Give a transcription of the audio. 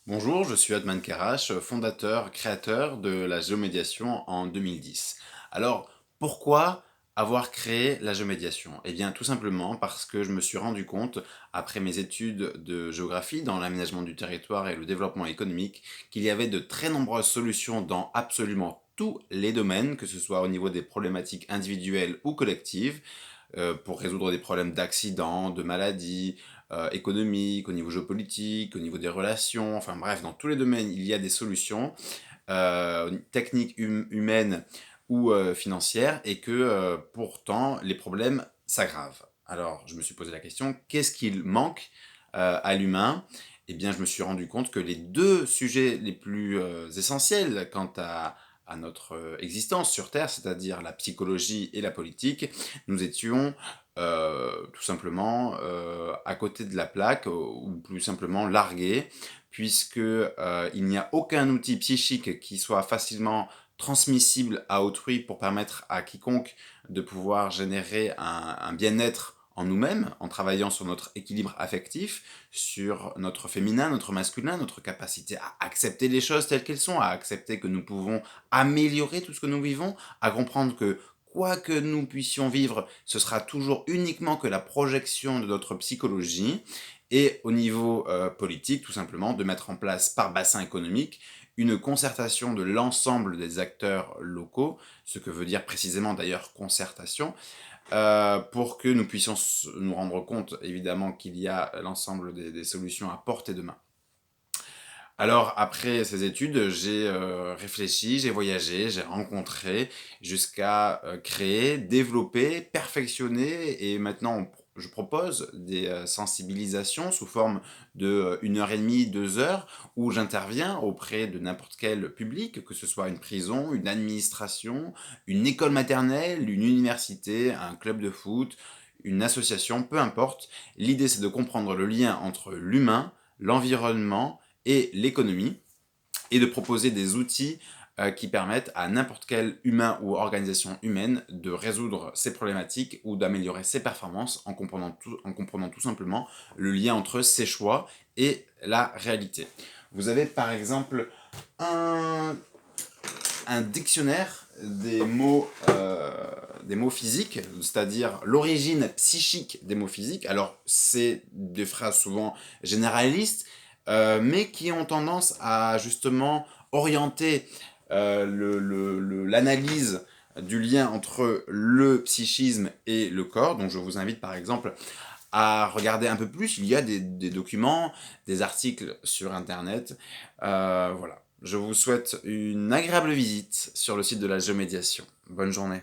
Bonjour, je suis Adman Karash, fondateur, créateur de la géomédiation en 2010. Alors, pourquoi avoir créé la géomédiation? Eh bien, tout simplement parce que je me suis rendu compte, après mes études de géographie dans l'aménagement du territoire et le développement économique, qu'il y avait de très nombreuses solutions dans absolument tous les domaines, que ce soit au niveau des problématiques individuelles ou collectives, pour résoudre des problèmes d'accidents, de maladies, économiques, au niveau géopolitique, au niveau des relations, enfin bref, dans tous les domaines, il y a des solutions techniques, humaines ou financières, et que pourtant, les problèmes s'aggravent. Alors, je me suis posé la question, qu'est-ce qu'il manque à l'humain? Eh bien, je me suis rendu compte que les deux sujets les plus essentiels quant à notre existence sur Terre, c'est-à-dire la psychologie et la politique, nous étions tout simplement à côté de la plaque, ou plus simplement largués, puisque il n'y a aucun outil psychique qui soit facilement transmissible à autrui pour permettre à quiconque de pouvoir générer un bien-être en nous-mêmes, en travaillant sur notre équilibre affectif, sur notre féminin, notre masculin, notre capacité à accepter les choses telles qu'elles sont, à accepter que nous pouvons améliorer tout ce que nous vivons, à comprendre que quoi que nous puissions vivre, ce sera toujours uniquement que la projection de notre psychologie, et au niveau politique, tout simplement, de mettre en place par bassin économique une concertation de l'ensemble des acteurs locaux, ce que veut dire précisément d'ailleurs concertation, pour que nous puissions nous rendre compte évidemment qu'il y a l'ensemble des solutions à portée de main. Alors après ces études, j'ai réfléchi, j'ai voyagé, j'ai rencontré, jusqu'à créer, développer, perfectionner, et maintenant je propose des sensibilisations sous forme de 1 heure et demie, 2 heures, où j'interviens auprès de n'importe quel public, que ce soit une prison, une administration, une école maternelle, une université, un club de foot, une association, peu importe. L'idée, c'est de comprendre le lien entre l'humain, l'environnement et l'économie, et de proposer des outils qui permettent à n'importe quel humain ou organisation humaine de résoudre ses problématiques ou d'améliorer ses performances en comprenant tout simplement le lien entre ses choix et la réalité. Vous avez par exemple un, un dictionnaire des mots physiques, c'est-à-dire l'origine psychique des mots physiques. Alors, c'est des phrases souvent généralistes, mais qui ont tendance à justement orienter l'analyse du lien entre le psychisme et le corps. Donc je vous invite par exemple à regarder un peu plus. Il y a des documents, des articles sur Internet. Voilà. Je vous souhaite une agréable visite sur le site de la géomédiation. Bonne journée.